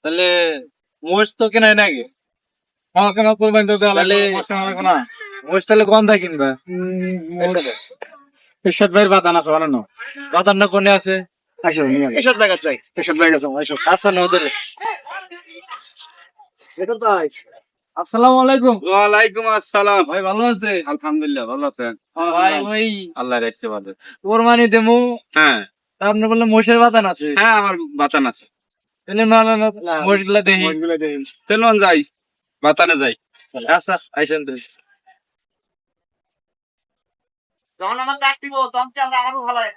তাহলে মোষ তো কেনাই নাকি? কেন করবেন তো তাহলে না মোষ তাহলে গন্ধা কিনবা? এরশাদ ভাইয়ের বাদান আছে ভালো না বাতার না কোনে আছে? আসো এরশাদ ভাই যাই এরশাদ ভাই যাও আসো আচ্ছা না ওদের। এটা তাই আসসালামু আলাইকুম। ওয়ালাইকুম আসসালাম ভাই ভালো আছে? আলহামদুলিল্লাহ ভালো আছেন ভাই ওই আল্লাহ রাখছে ভালো কোরবানি দেবো, হ্যাঁ আপনি বললেন মোষের বাতান আছে। হ্যাঁ আমার বাতান আছে তাহলে না না না মোষ গুলা দেখি। চলুন যাই বাতানে যাই আচ্ছা আইসেন তো। যখন আমার ডাক দিব তখন কি আমরা আরো ভালো হয়।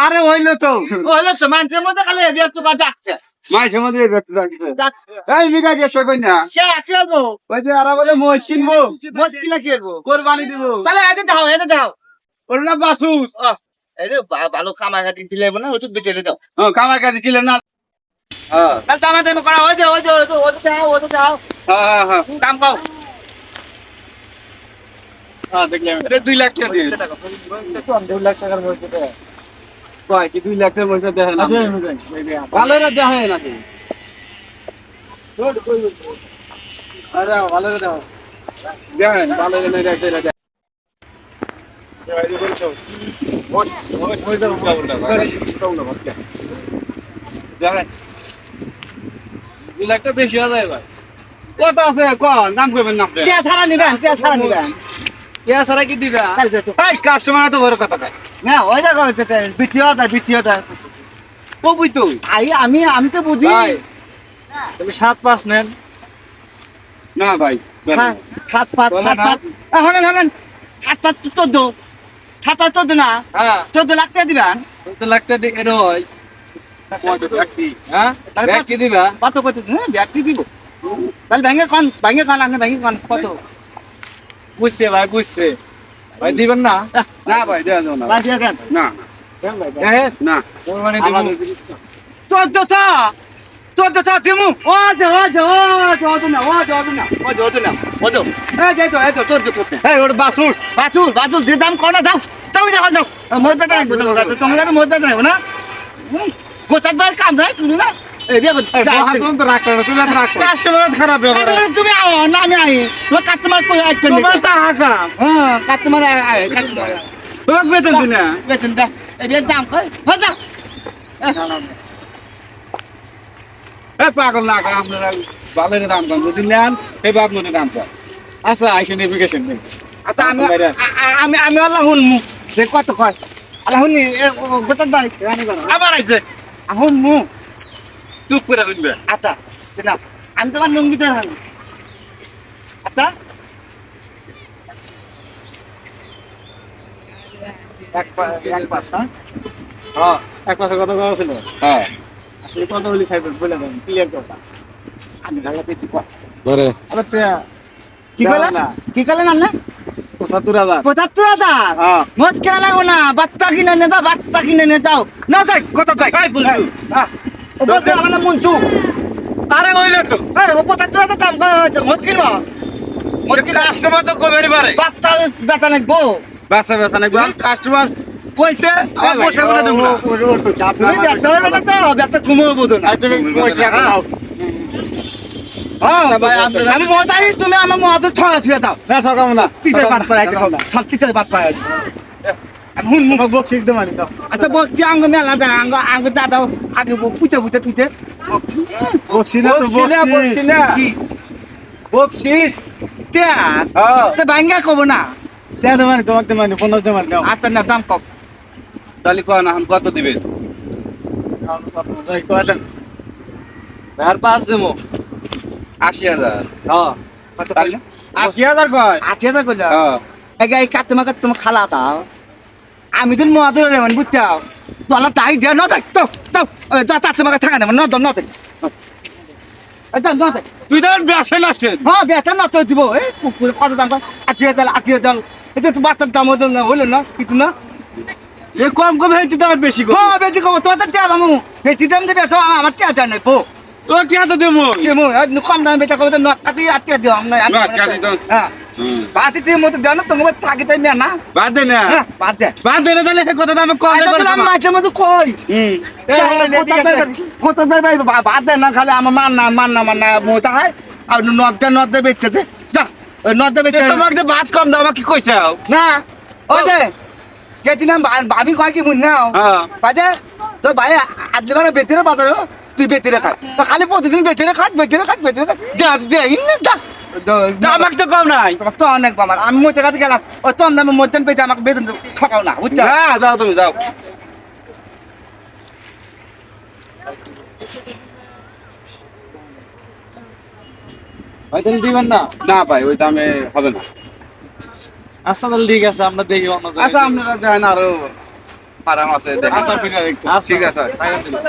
আরে হইলো তো হলো তো মানুষের মধ্যে খালি ব্যস্ত কাজ ডাকছে মাঝে মধ্যে ব্যক্ত রাখছে এই মিগা দিয়ে সইবেন না কে খেলবো ওই যে আর বলে মহিষ কিনবো মদ কিনা খেলবো কোরবানি দিব তাহলে এতে দাও ওর না বাসুর এই রে ভালো কামাকাটি দিলে না ওষুধ বেঁচে দাও কামাই কাজে কিলে না তাহলে জামা দামা করা ওই যে ওতে যাও হ্যাঁ কাম পাও দেখলাম এটা 2 লাখ টাকা দিয়ে 2 লাখ টাকার মধ্যে কয় কি 2 লাখ টাকার মধ্যে দেখেন ভালো রে দেখে নাকি আরে ভালো রে দেখো দেখেন ভালো রে নাই রাখতে রাখতে দেখেন 2 লাখ টাকা বেশি হয়ে যায় ভাই। কত আছে কোন দাম কইবেন না আপনি কে সারা নিবেন ইয়া ছাড়া কি দিবা? এই কাস্টমার তো বড় কথা কয় না ওই দেখো দ্বিতীয়টা কবুই তো আমি তো বুঝি ভাই তাহলে 7-5 নেন। না ভাই সাত পাঁচ হলেন 7-5 না হ্যাঁ 14 লাখ টাকা দিবেন 14 লাখ টাকা এর হয়। কত ব্যক্তি হ্যাঁ তাহলে ব্যাগ কি দিবা? কত ব্যাগটি দিব তাহলে ভেঙে কন আপনি ভেঙে কন কত বুঝছে ভাই বুঝছে ভাই দিবেন না? না ভাই দেয়া যাও না রাজিয়া দেন না দেখেন না কোরবানি দেবো। আমাদের 14 দিমু ও এই ওর বাসুর বাজুল যে দাম কোনা দাও তুমি দেখো দাও মদ বেটা রাখবো তোমার কাছে মদ বেটা রাখবো না গোচার বার কাম নাই তুমি না এই দেখো হাসন তো রাখতে না তুই রাখ কাস্টমার খারাপ তুমি আও না আমি আই তোমার কাস্টমার কই আইছেন তোমার তা হাসা হ্যাঁ কাস্টমার কাস্টমার তোমার বেতন দিন না বেতন দা এই দাম কই হয়ে যাও এই পাগল না কয় আপনারা ভালো রে দাম কম যদি নেন এই বাপ মনে দাম কম আচ্ছা আইসেন এপ্লিকেশন দিন আচ্ছা আমি আল্লাহ হুনমু যে কত কয় আল্লাহ হুনি গোটার বাড়ি আবার আইছে হুনমু চুপ করে শুনবে আচ্ছা না আমি তোমার লুঙ্গি দেন আচ্ছা এক পাঁচ হ্যাঁ এক পাঁচে কত কথা ছিল হ্যাঁ আসলে কত হলি সাইবেন বলে দেন ক্লিয়ার কথা আমি ভালো পেয়েছি কয় ধরে কি কইলেন কি কইলেন আপনি ৭৫,০০০ 75,000 হ্যাঁ মদ কেনা লাগো না বাচ্চা কিনে নিয়ে যাও না যাই কত যাই এই বলছু ও বলতে আমার মন্টু আরে হইলে তো এই ও 75,000 দাম মদ কিনবো মোর কাস্টমার তো কমেরই পারে বাচ্চা বেচা লাগবো বেচা বেচা নাই গোল কাস্টমার কইছে বসে বলে দেব না তুমি বেচা হলে তো বেচা কমবো তো না তুমি পয়সা দাও আমি মজাই তুমি আমার মদ ঠকা ছুঁয়ে দাও না সকাম না তিতের বাদ পাড়াই সব তিতের বাদ পাড়াই আমি হুন মুখ বকশিস দে মানি দাও আচ্ছা বলছি আঙ্গ মেলা দা আঙ্গ দাদাও আগে পুঁতে তুইতে বকশি না তো বকশি না কি বকশিস তে ভাঙ্গা কব না তে দে মানি তোমাকে মানি 50 দে মানি দাও আচ্ছা না দাম কম তাহলে কয় না কত দিবেন আর 5 দেবো। ৮০,০০০ হ্যাঁ তাহলে ৮০,০০০ কয় আছে তো কইলা হ্যাঁ এই কাটতে তোমার খালা দাও আমি তো মদ রে মানে বুঝছাও তোলা তাই দে না দেখ তো তার তোমাকে থাকা নেব না তুই তো ব্যবসা নষ্ট হ্যাঁ বেতন না তো দিব এই কত দাম আত্মীয় এটা তো বাচ্চার দাম হইলো না কিছু না এ কম কম হইতে তো বেশি কম হ্যাঁ বেশি কম তোর তো মামু বেশি দাম দেবে তো আমার কে জানে পো ও কি হাতে দেবো কেমো কম দামে বেচা করতে নট কাটি আটকে দিও না নট কাটি তো। হ্যাঁ বাতি তুই মতো দেও না তোমার থাকি তাই না বাদ দে না হ্যাঁ বাদ দে বাদ দে না তাহলে সে কথা আমি কম আমি মাঝে মধ্যে কই কত ভাই বাদ দে না খালি আমার মান না মোটা হয় আর নদ দে বেচতে দে যা নদ দে বেচতে তোমাকে যে ভাত কম দাও আমাকে কি কইছে না ওই দে গেছিলাম ভাবি কয় কি মুন নাও হ্যাঁ বাজে তো ভাই আজকে মানে বেচে বাজারে তুই বেচে খা খালি প্রতিদিন বেচে খাট যা যা যা আমাকে তো কম নাই তো অনেক আমার আমি মধ্যে কাছে গেলাম ও তো আমি মধ্যে পেতে আমাকে বেতন ঠকাও না বুঝছো হ্যাঁ যাও তুমি যাও ভাই তাহলে দিবেন না না ভাই ওই দামে হবে না আচ্ছা তাহলে ঠিক আছে আমরা দেখি অন্য জায়গায়। আচ্ছা আপনারা দেখেন আরো পারাম আছে দেখেন আচ্ছা ঠিক আছে ফাইনাল দিলাম।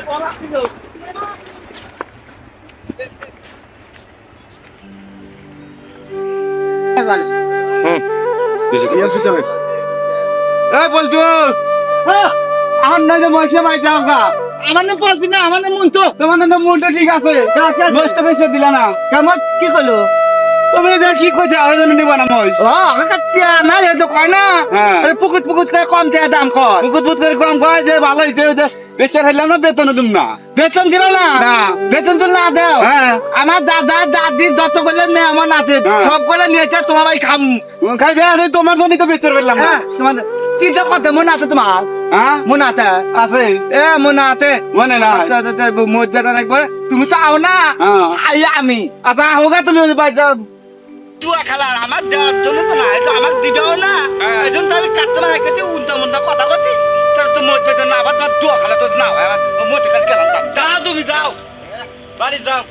এই বলছো আমার নয় যে মশলা ভাই যাও গা আমার নাম বলবি না আমার নাম মন তো তোমার না মনটা ঠিক আছে মশটা বেশি দিলা না কেমন কি করলো তুমি দেখ কি কইছে আর জন্য নিবা না মশ ও আমাকে না রে তো কয় না হ্যাঁ। পুকুত করে কম দেয় দাম কয় বুকুত করে কম কয় যে ভালো হইছে ওই যে বেচার হইলাম না বেতন দিম না বেতন দিল না না। বেতন তো না দেও হ্যাঁ। আমার দাদা দাদি যত করলে মেহমান আছে হ্যাঁ। সব করে নিয়েছে তোমার ভাই খাম খাইবে আরে তোমার জন্য তো বেচার হইলাম না হ্যাঁ তোমাদের তিনটা কথা মনে আছে তোমার হ্যাঁ মনে আছে আছে এ মনে আছে মনে না মোট বেতন একবার তুমি তো আও না হ্যাঁ। আই আমি আচ্ছা হোগা তুমি ওই বাইজা তুই খেলার আমার দেওয়ার জন্য তো না এটা আমাকে দিবেও না এই জন্য তো আমি কাস্টমার এসে উল্টা মুল্টা কথা বলছি তো মোট বেতন না আবার তোমার তুয়া খেলা তো না মোট গেলাম যাও তুমি যাও বাড়ি যাও